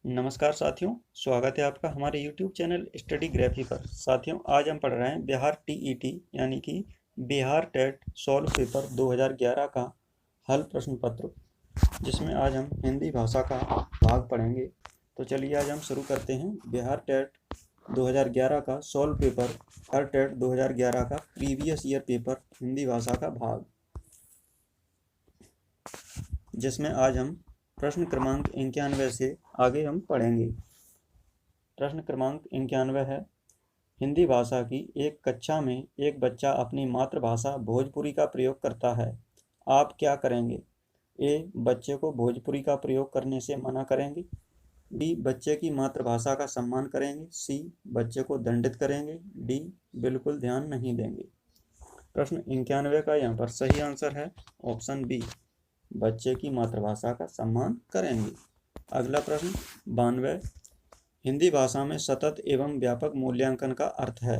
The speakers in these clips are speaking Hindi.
नमस्कार साथियों, स्वागत है आपका हमारे YouTube चैनल स्टडी ग्राफी पर। साथियों, आज हम पढ़ रहे हैं बिहार टीईटी यानी कि बिहार टेट सॉल्व पेपर 2011 का हल प्रश्न पत्र, जिसमें आज हम हिंदी भाषा का भाग पढ़ेंगे। तो चलिए आज हम शुरू करते हैं बिहार टेट 2011 का सॉल्व पेपर, हर टेट 2011 का प्रीवियस ईयर पेपर हिंदी भाषा का भाग, जिसमें आज हम प्रश्न क्रमांक 91 से आगे हम पढ़ेंगे। प्रश्न क्रमांक 91 है, हिंदी भाषा की एक कक्षा में एक बच्चा अपनी मातृभाषा भोजपुरी का प्रयोग करता है। आप क्या करेंगे? ए, बच्चे को भोजपुरी का प्रयोग करने से मना करेंगे। बी, बच्चे की मातृभाषा का सम्मान करेंगे। सी, बच्चे को दंडित करेंगे। डी, बिल्कुल ध्यान नहीं देंगे। प्रश्न 91 का यहाँ पर सही आंसर है ऑप्शन बी, बच्चे की मातृभाषा का सम्मान करेंगे। अगला प्रश्न 92, हिंदी भाषा में सतत एवं व्यापक मूल्यांकन का अर्थ है।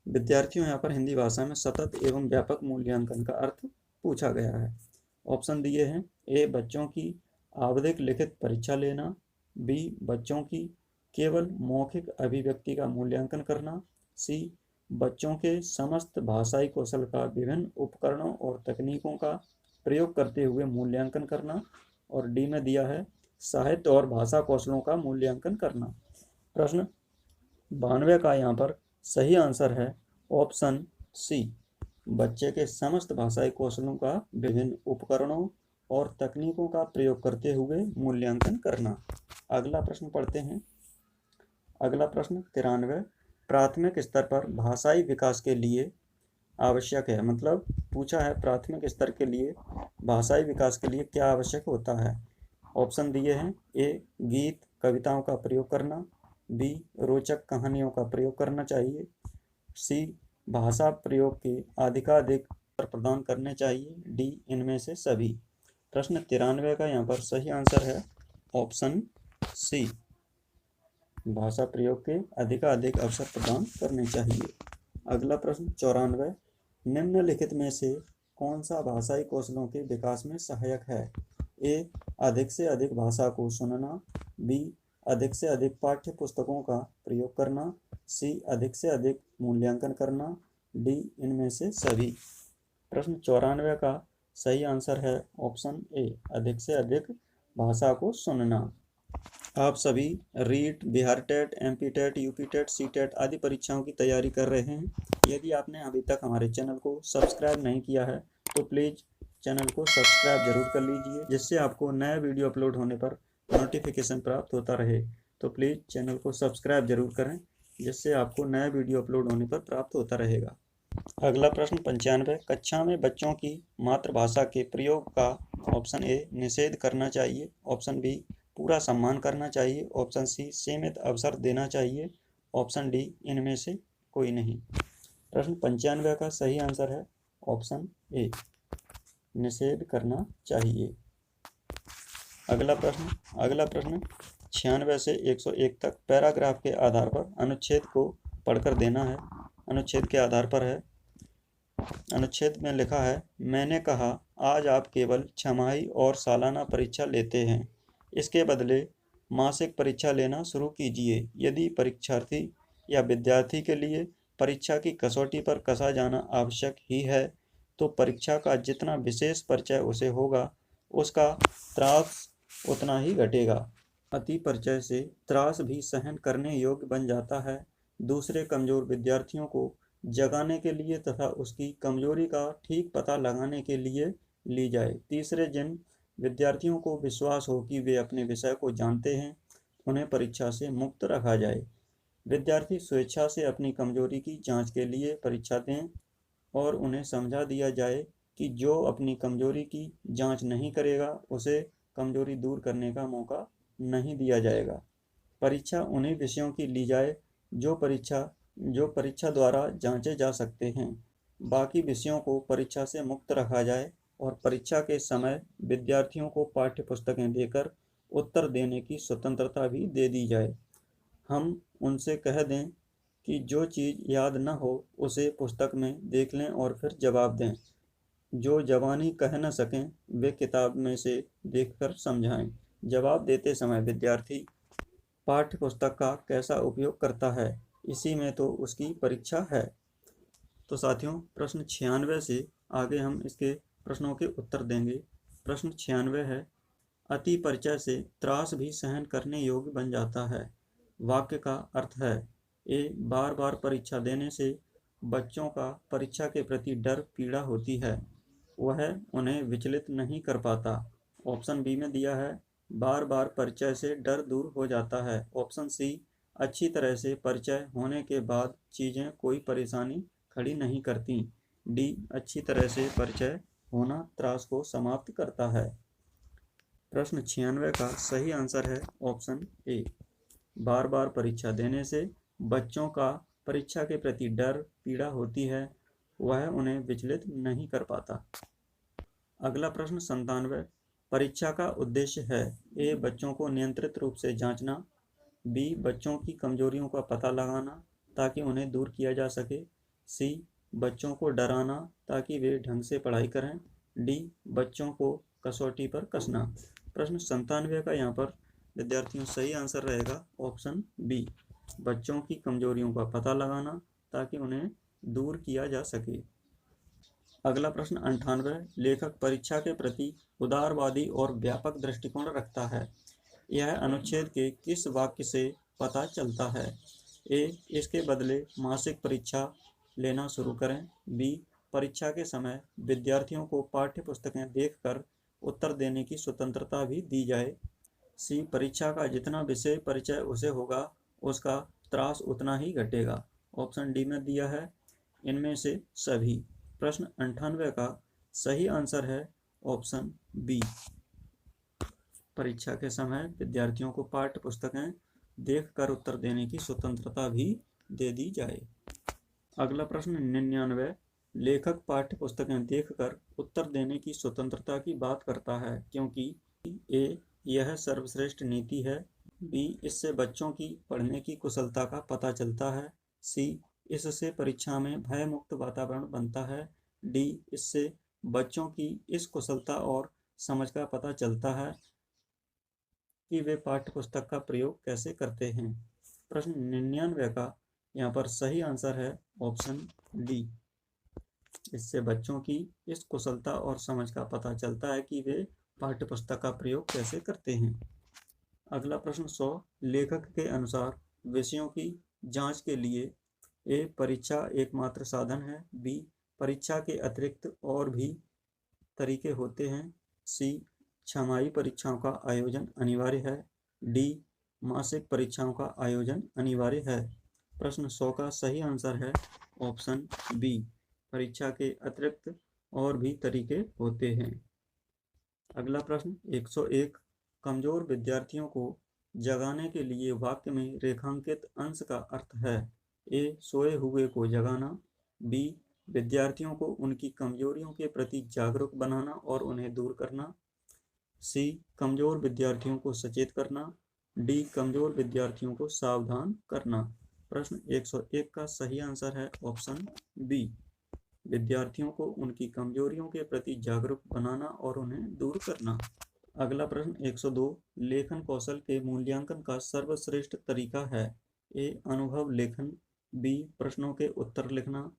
विद्यार्थियों, यहाँ पर हिंदी भाषा में सतत एवं व्यापक मूल्यांकन का अर्थ पूछा गया है। ऑप्शन दिए हैं, ए, बच्चों की आवधिक लिखित परीक्षा लेना। बी, बच्चों की केवल मौखिक अभिव्यक्ति का मूल्यांकन करना। सी, बच्चों के समस्त भाषाई कौशल का विभिन्न उपकरणों और तकनीकों का प्रयोग करते हुए मूल्यांकन करना। और डी में दिया है साहित्य और भाषा कौशलों का मूल्यांकन करना। प्रश्न 92 का यहाँ पर सही आंसर है ऑप्शन सी, बच्चे के समस्त भाषाई कौशलों का विभिन्न उपकरणों और तकनीकों का प्रयोग करते हुए मूल्यांकन करना। अगला प्रश्न पढ़ते हैं। अगला प्रश्न 93, प्राथमिक स्तर पर भाषाई विकास के लिए आवश्यक है, मतलब पूछा है प्राथमिक स्तर के लिए भाषाई विकास के लिए क्या आवश्यक होता है। ऑप्शन दिए हैं, ए, गीत कविताओं का प्रयोग करना। बी, रोचक कहानियों का प्रयोग करना चाहिए। सी, भाषा प्रयोग के अधिकाधिक अवसर प्रदान करने चाहिए। डी, इनमें से सभी। प्रश्न 93 का यहाँ पर सही आंसर है ऑप्शन सी, भाषा प्रयोग के अधिकाधिक अवसर प्रदान करने चाहिए। अगला प्रश्न 94, निम्नलिखित में से कौन सा भाषाई कौशलों के विकास में सहायक है। ए, अधिक से अधिक भाषा को सुनना। बी, अधिक से अधिक पाठ्य पुस्तकों का प्रयोग करना। सी, अधिक से अधिक मूल्यांकन करना। डी, इनमें से सभी। प्रश्न 94 का सही आंसर है ऑप्शन ए, अधिक से अधिक भाषा को सुनना। आप सभी REET, Bihar TET, MP TET, UP TET, C TET आदि परीक्षाओं की तैयारी कर रहे हैं। यदि आपने अभी तक हमारे चैनल को सब्सक्राइब नहीं किया है तो प्लीज़ चैनल को सब्सक्राइब जरूर कर लीजिए, जिससे आपको नया वीडियो अपलोड होने पर नोटिफिकेशन प्राप्त होता रहे। तो प्लीज़ चैनल को सब्सक्राइब जरूर करें, जिससे आपको नया वीडियो अपलोड होने पर प्राप्त होता रहेगा। अगला प्रश्न 95, कक्षा में बच्चों की मातृभाषा के प्रयोग का ऑप्शन ए, निषेध करना चाहिए। ऑप्शन बी, पूरा सम्मान करना चाहिए। ऑप्शन सी, सीमित अवसर देना चाहिए। ऑप्शन डी, इनमें से कोई नहीं। प्रश्न 95 का सही आंसर है ऑप्शन ए, निषेध करना चाहिए। अगला प्रश्न 96 से 101 तक पैराग्राफ के आधार पर अनुच्छेद को पढ़कर देना है। अनुच्छेद के आधार पर है। अनुच्छेद में लिखा है, मैंने कहा आज आप केवल छमाही और सालाना परीक्षा लेते हैं, इसके बदले मासिक परीक्षा लेना शुरू कीजिए। यदि परीक्षार्थी या विद्यार्थी के लिए परीक्षा की कसौटी पर कसा जाना आवश्यक ही है, तो परीक्षा का जितना विशेष परिचय उसे होगा, उसका त्रास उतना ही घटेगा। अति परिचय से त्रास भी सहन करने योग्य बन जाता है। दूसरे कमजोर विद्यार्थियों को जगाने के लिए तथा उसकी कमजोरी का ठीक पता लगाने के लिए ली जाए। तीसरे, जिन विद्यार्थियों को विश्वास हो कि वे अपने विषय को जानते हैं, उन्हें परीक्षा से मुक्त रखा जाए। विद्यार्थी स्वेच्छा से अपनी कमजोरी की जांच के लिए परीक्षा दें और उन्हें समझा दिया जाए कि जो अपनी कमजोरी की जांच नहीं करेगा, उसे कमजोरी दूर करने का मौका नहीं दिया जाएगा। परीक्षा उन्हीं विषयों की ली जाए जो परीक्षा द्वारा जांचे जा सकते हैं। बाकी विषयों को परीक्षा से मुक्त रखा जाए और परीक्षा के समय विद्यार्थियों को पाठ्य पुस्तकें देकर उत्तर देने की स्वतंत्रता भी दे दी जाए। हम उनसे कह दें कि जो चीज़ याद न हो उसे पुस्तक में देख लें और फिर जवाब दें। जो ज़बानी कह न सकें वे किताब में से देखकर समझाएं। जवाब देते समय विद्यार्थी पाठ्य पुस्तक का कैसा उपयोग करता है? इसी में तो उसकी परीक्षा है। तो साथियों, प्रश्न 96 से आगे हम इसके प्रश्नों के उत्तर देंगे। प्रश्न 96 है, अति परिचय से त्रास भी सहन करने योग्य बन जाता है। वाक्य का अर्थ है, ए, बार बार परीक्षा देने से बच्चों का परीक्षा के प्रति डर पीड़ा होती है, वह उन्हें विचलित नहीं कर पाता। ऑप्शन बी में दिया है, बार बार परिचय से डर दूर हो जाता है। ऑप्शन सी, अच्छी तरह से परिचय होने के बाद चीज़ें कोई परेशानी खड़ी नहीं करती। डी, अच्छी तरह से परिचय होना त्रास को समाप्त करता है। प्रश्न 96 का सही आंसर है ऑप्शन ए, बार बार परीक्षा देने से बच्चों का परीक्षा के प्रति डर पीड़ा होती है, वह उन्हें विचलित नहीं कर पाता। अगला प्रश्न 97, परीक्षा का उद्देश्य है, ए, बच्चों को नियंत्रित रूप से जांचना, बी, बच्चों की कमजोरियों का पता लगाना ताकि उन्हें दूर किया जा सके, सी, बच्चों को डराना ताकि वे ढंग से पढ़ाई करें, डी, बच्चों को कसौटी पर कसना। प्रश्न 97 का यहाँ पर विद्यार्थियों सही आंसर रहेगा ऑप्शन बी, बच्चों की कमजोरियों का पता लगाना ताकि उन्हें दूर किया जा सके। अगला प्रश्न 98, लेखक परीक्षा के प्रति उदारवादी और व्यापक दृष्टिकोण रखता है, यह अनुच्छेद के किस वाक्य से पता चलता है? ए, इसके बदले मासिक परीक्षा लेना शुरू करें, बी, परीक्षा के समय विद्यार्थियों को पाठ्य पुस्तकें देखकर उत्तर देने की स्वतंत्रता भी दी जाए, सी, परीक्षा का जितना विषय परिचय उसे होगा उसका त्रास उतना ही घटेगा। ऑप्शन डी में दिया है इनमें से सभी। प्रश्न 98 का सही आंसर है ऑप्शन बी, परीक्षा के समय विद्यार्थियों को पाठ्य पुस्तकें देखकर उत्तर देने की स्वतंत्रता भी दे दी जाए। अगला प्रश्न 99, लेखक पाठ्य पुस्तकें देखकर उत्तर देने की स्वतंत्रता की बात करता है क्योंकि ए, यह सर्वश्रेष्ठ नीति है, बी, इससे बच्चों की पढ़ने की कुशलता का पता चलता है, सी, इससे परीक्षा में भय मुक्त वातावरण बनता है, डी, इससे बच्चों की इस कुशलता और समझ का पता चलता है कि वे पाठ्य पुस्तक का प्रयोग कैसे करते हैं। प्रश्न 99 का यहाँ पर सही आंसर है ऑप्शन डी, इससे बच्चों की इस कुशलता और समझ का पता चलता है कि वे पाठ्य पुस्तक का प्रयोग कैसे करते हैं। अगला प्रश्न 100, लेखक के अनुसार विषयों की जांच के लिए ए, परीक्षा एकमात्र साधन है, बी, परीक्षा के अतिरिक्त और भी तरीके होते हैं, सी, छमाही परीक्षाओं का आयोजन अनिवार्य है, डी, मासिक परीक्षाओं का आयोजन अनिवार्य है। प्रश्न 100 का सही आंसर है ऑप्शन बी, परीक्षा के अतिरिक्त और भी तरीके होते हैं। अगला प्रश्न 101, कमजोर विद्यार्थियों को जगाने के लिए वाक्य में रेखांकित अंश का अर्थ है, ए, सोए हुए को जगाना, बी, विद्यार्थियों को उनकी कमजोरियों के प्रति जागरूक बनाना और उन्हें दूर करना, सी, कमजोर विद्यार्थियों को सचेत करना, डी, कमजोर विद्यार्थियों को सावधान करना। प्रश्न 101 का सही आंसर है ऑप्शन बी, विद्यार्थियों को उनकी कमजोरियों के प्रति जागरूक बनाना और उन्हें दूर करना। अगला प्रश्न 102, लेखन कौशल के मूल्यांकन का सर्वश्रेष्ठ तरीका है, ए, अनुभव लेखन, बी, प्रश्नों के उत्तर लिखना,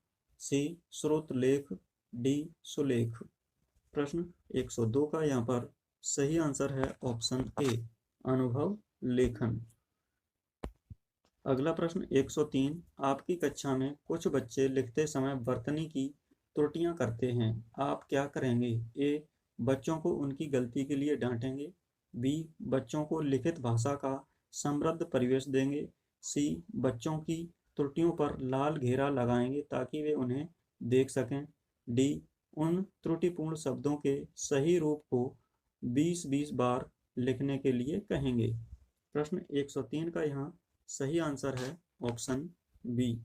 सी, स्रोत लेख, डी, सुलेख। प्रश्न 102 का यहाँ पर सही आंसर है ऑप्शन ए, अनुभव लेखन। अगला प्रश्न 103, आपकी कक्षा में कुछ बच्चे लिखते समय वर्तनी की त्रुटियां करते हैं, आप क्या करेंगे? ए, बच्चों को उनकी गलती के लिए डांटेंगे, बी, बच्चों को लिखित भाषा का समृद्ध परिवेश देंगे, सी, बच्चों की त्रुटियों पर लाल घेरा लगाएंगे ताकि वे उन्हें देख सकें, डी, उन त्रुटिपूर्ण शब्दों के सही रूप को 20-20 बार लिखने के लिए कहेंगे। प्रश्न 103 का यहाँ सही आंसर है ऑप्शन बी,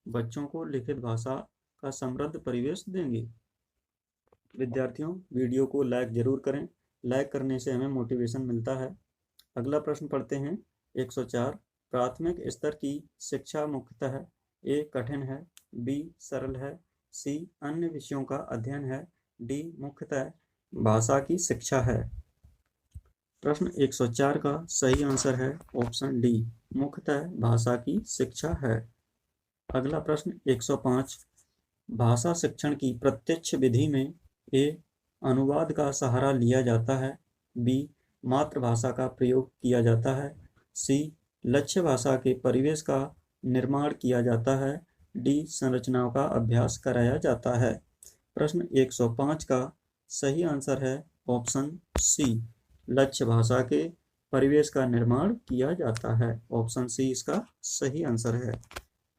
बच्चों को लिखित भाषा का समृद्ध परिवेश देंगे। विद्यार्थियों, वीडियो को लाइक जरूर करें, लाइक करने से हमें मोटिवेशन मिलता है। अगला प्रश्न पढ़ते हैं 104, प्राथमिक स्तर की शिक्षा मुख्यतः ए, कठिन है, बी, सरल है, सी, अन्य विषयों का अध्ययन है, डी, मुख्यतः भाषा की शिक्षा है। प्रश्न 104 का सही आंसर है ऑप्शन डी, मुख्यतः भाषा की शिक्षा है। अगला प्रश्न 105, भाषा शिक्षण की प्रत्यक्ष विधि में ए, अनुवाद का सहारा लिया जाता है, बी, मातृभाषा का प्रयोग किया जाता है, सी, लक्ष्य भाषा के परिवेश का निर्माण किया जाता है, डी, संरचनाओं का अभ्यास कराया जाता है। प्रश्न 105 का सही आंसर है ऑप्शन सी, लक्ष्य भाषा के परिवेश का निर्माण किया जाता है। ऑप्शन सी इसका सही आंसर है।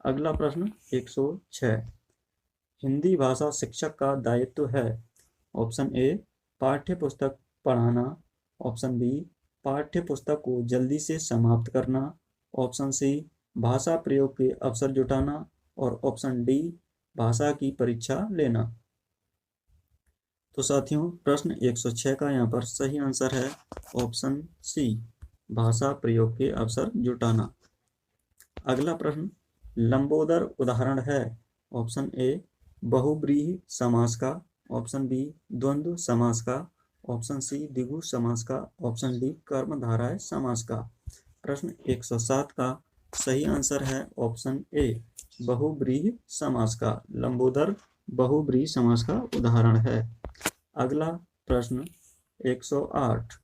अगला प्रश्न 106, हिंदी भाषा शिक्षक का दायित्व है। ऑप्शन ए, पाठ्य पुस्तक पढ़ाना, ऑप्शन बी, पाठ्य पुस्तक को जल्दी से समाप्त करना, ऑप्शन सी, भाषा प्रयोग के अवसर जुटाना, और ऑप्शन डी, भाषा की परीक्षा लेना। तो साथियों, प्रश्न 106 का यहाँ पर सही आंसर है ऑप्शन सी, भाषा प्रयोग के अवसर जुटाना। अगला प्रश्न लंबोदर उदाहरण है। ऑप्शन ए, बहुब्रीहि समास का, ऑप्शन बी, द्वंद्व समास का, ऑप्शन सी, द्विगु समास का, ऑप्शन डी, कर्मधारय समास का। प्रश्न 107 का सही आंसर है ऑप्शन ए, बहुब्रीहि समास का। लंबोदर बहुब्रीहि समास का उदाहरण है। अगला प्रश्न 108,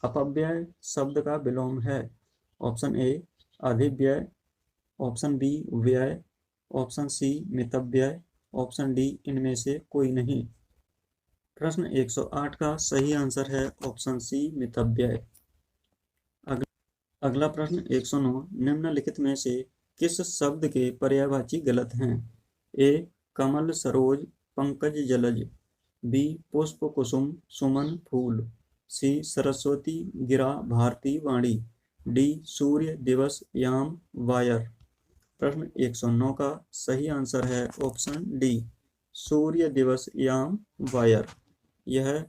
अपव्यय शब्द का विलोम है। ऑप्शन ए, अधिव्यय, ऑप्शन बी, व्यय, ऑप्शन सी, मितव्यय, ऑप्शन डी, इनमें से कोई नहीं। प्रश्न 108 का सही आंसर है ऑप्शन सी, मितव्यय। अगला प्रश्न 109, निम्नलिखित में से किस शब्द के पर्यायवाची गलत हैं? ए, कमल सरोज पंकज जलज, बी, पुष्प कुसुम सुमन फूल, सी, सरस्वती गिरा भारती वाणी, डी, सूर्य दिवस याम वायर। प्रश्न 109 का सही आंसर है ऑप्शन डी, सूर्य दिवस याम वायर। यह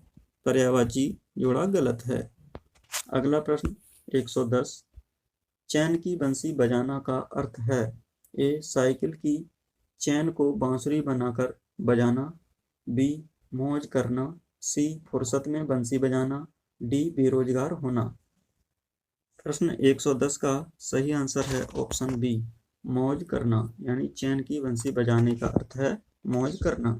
पर्यायवाची जोड़ा गलत है। अगला प्रश्न 110, चैन की बंसी बजाना का अर्थ है। ए, साइकिल की चैन को बांसुरी बनाकर बजाना, बी, मौज करना, सी, फुर्सत में बंसी बजाना, डी, बेरोजगार होना। प्रश्न 110 का सही आंसर है ऑप्शन बी, मौज करना, यानी चैन की बंसी बजाने का अर्थ है मौज करना।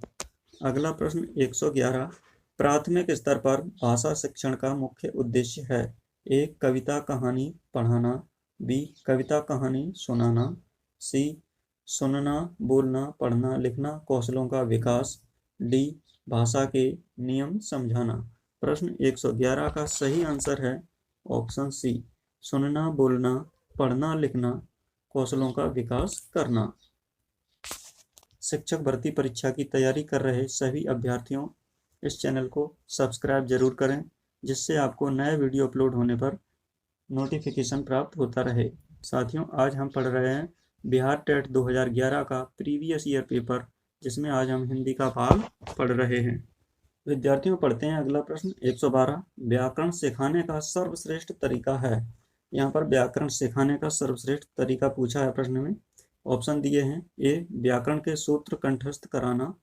अगला प्रश्न 111, प्राथमिक स्तर पर भाषा शिक्षण का मुख्य उद्देश्य है। ए, कविता कहानी पढ़ाना, बी, कविता कहानी सुनाना, सी, सुनना बोलना पढ़ना लिखना कौशलों का विकास, डी, भाषा के नियम समझाना। प्रश्न 111 का सही आंसर है ऑप्शन सी, सुनना बोलना पढ़ना लिखना कौशलों का विकास करना। शिक्षक भर्ती परीक्षा की तैयारी कर रहे सभी अभ्यर्थियों, इस चैनल को सब्सक्राइब जरूर करें, जिससे आपको नए वीडियो अपलोड होने पर नोटिफिकेशन प्राप्त होता रहे। साथियों, आज हम पढ़ रहे हैं बिहार टेट 2011 का प्रीवियस ईयर पेपर, जिसमें आज हम हिंदी का भाग पढ़ रहे हैं। विद्यार्थियों, पढ़ते हैं अगला प्रश्न 112, व्याकरण सिखाने का सर्वश्रेष्ठ तरीका है। यहाँ पर व्याकरण सिखाने का सर्वश्रेष्ठ तरीका पूछा है प्रश्न में। ऑप्शन दिए हैं। ए, व्याकरण के सूत्र कंठस्थ कराना,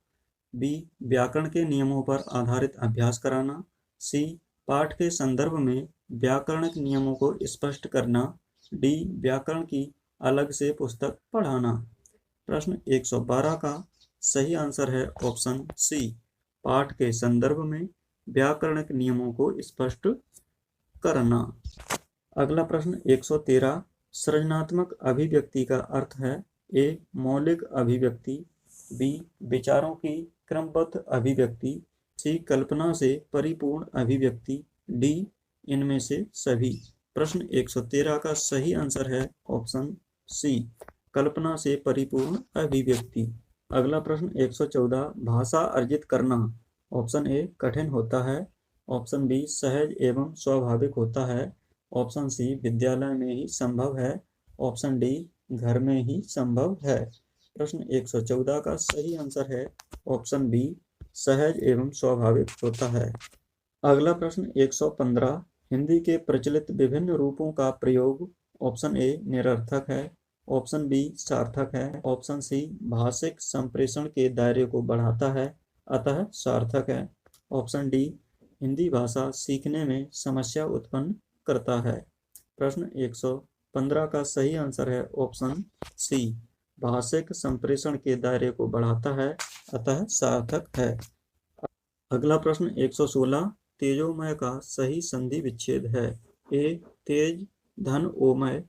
बी, व्याकरण के नियमों पर आधारित अभ्यास कराना, सी, पाठ के संदर्भ में व्याकरणिक नियमों को स्पष्ट करना, डी, व्याकरण की अलग से पुस्तक पढ़ाना। प्रश्न 112 का सही आंसर है ऑप्शन सी, पाठ के संदर्भ में व्याकरणिक नियमों को स्पष्ट करना। अगला प्रश्न 113, सृजनात्मक अभिव्यक्ति का अर्थ है। ए, मौलिक अभिव्यक्ति, बी, विचारों की क्रमबद्ध अभिव्यक्ति, सी, कल्पना से परिपूर्ण अभिव्यक्ति, डी, इनमें से सभी। प्रश्न 113 का सही आंसर है ऑप्शन सी, कल्पना से परिपूर्ण अभिव्यक्ति। अगला प्रश्न 114, भाषा अर्जित करना। ऑप्शन ए, कठिन होता है, ऑप्शन बी, सहज एवं स्वाभाविक होता है, ऑप्शन सी, विद्यालय में ही संभव है, ऑप्शन डी, घर में ही संभव है। प्रश्न 114 का सही आंसर है ऑप्शन बी, सहज एवं स्वाभाविक होता है। अगला प्रश्न 115, हिंदी के प्रचलित विभिन्न रूपों का प्रयोग। ऑप्शन ए, निरर्थक है, ऑप्शन बी, सार्थक है, ऑप्शन सी, भाषिक संप्रेषण के दायरे को बढ़ाता है अतः सार्थक है, ऑप्शन डी, हिंदी भाषा सीखने में समस्या उत्पन्न करता है? प्रश्न 115 का सही आंसर है ऑप्शन सी, भाषिक संप्रेषण के दायरे को बढ़ाता है, अतः सार्थक है। अगला प्रश्न 116, तेजोमय का सही संधि विच्छेद है? ए तेज धन ओमय,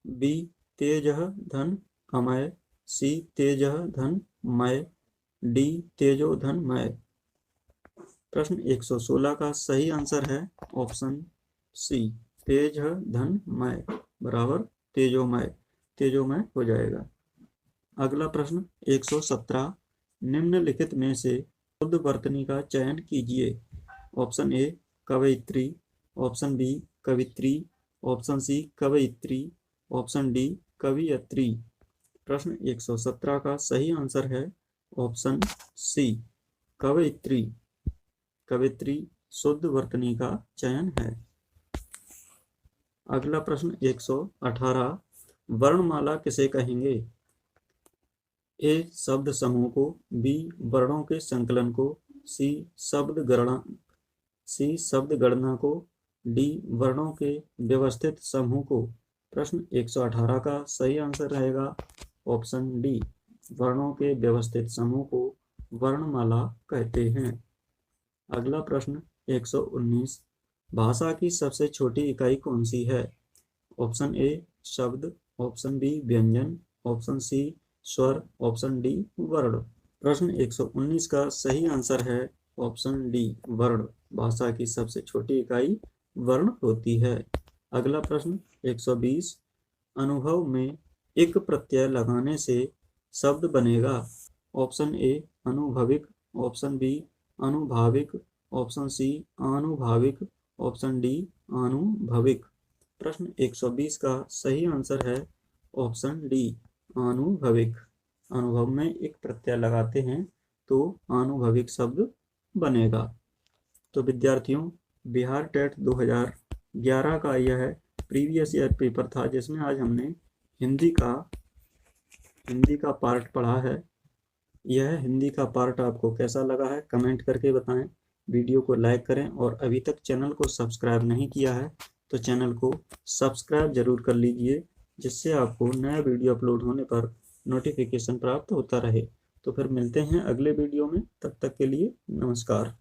बी तेजः धन अमय, सी तेजः धन मय, डी तेजो धन मय। प्रश्न 116 का सही आंसर है ऑप्शन सी, तेज धन मय बराबर तेजोमय, तेजोमय हो जाएगा। अगला प्रश्न 117, निम्नलिखित में से शुद्ध वर्तनी का चयन कीजिए। ऑप्शन ए कवयित्री, ऑप्शन बी कवित्री, ऑप्शन सी कवयित्री, ऑप्शन डी कवियत्री। प्रश्न 117 का सही आंसर है ऑप्शन सी, कवयित्री, कवित्री शुद्ध वर्तनी का चयन है। अगला प्रश्न 118, वर्णमाला किसे कहेंगे? ए शब्द समूह को, बी वर्णों के संकलन को, सी शब्द गणना को, डी वर्णों के व्यवस्थित समूह को। प्रश्न 118 का सही आंसर रहेगा ऑप्शन डी, वर्णों के व्यवस्थित समूह को वर्णमाला कहते हैं। अगला प्रश्न 119, भाषा की सबसे छोटी इकाई कौन सी है? ऑप्शन ए शब्द, ऑप्शन बी व्यंजन, ऑप्शन सी स्वर, ऑप्शन डी वर्ण। प्रश्न 119 का सही आंसर है ऑप्शन डी, वर्ण। भाषा की सबसे छोटी इकाई वर्ण होती है। अगला प्रश्न 120, अनुभव में इक प्रत्यय लगाने से शब्द बनेगा? ऑप्शन ए अनुभविक, ऑप्शन बी अनुभाविक, ऑप्शन सी आनुभाविक, ऑप्शन डी आनुभविक। प्रश्न 120 का सही आंसर है ऑप्शन डी, आनुभविक। अनुभव में एक प्रत्यय लगाते हैं तो आनुभविक शब्द बनेगा। तो विद्यार्थियों, बिहार टेट 2011 का यह प्रीवियस ईयर पेपर था जिसमें आज हमने हिंदी का पार्ट पढ़ा है। यह हिंदी का पार्ट आपको कैसा लगा है कमेंट करके बताएं। वीडियो को लाइक करें और अभी तक चैनल को सब्सक्राइब नहीं किया है तो चैनल को सब्सक्राइब जरूर कर लीजिए, जिससे आपको नया वीडियो अपलोड होने पर नोटिफिकेशन प्राप्त होता रहे। तो फिर मिलते हैं अगले वीडियो में, तब तक के लिए नमस्कार।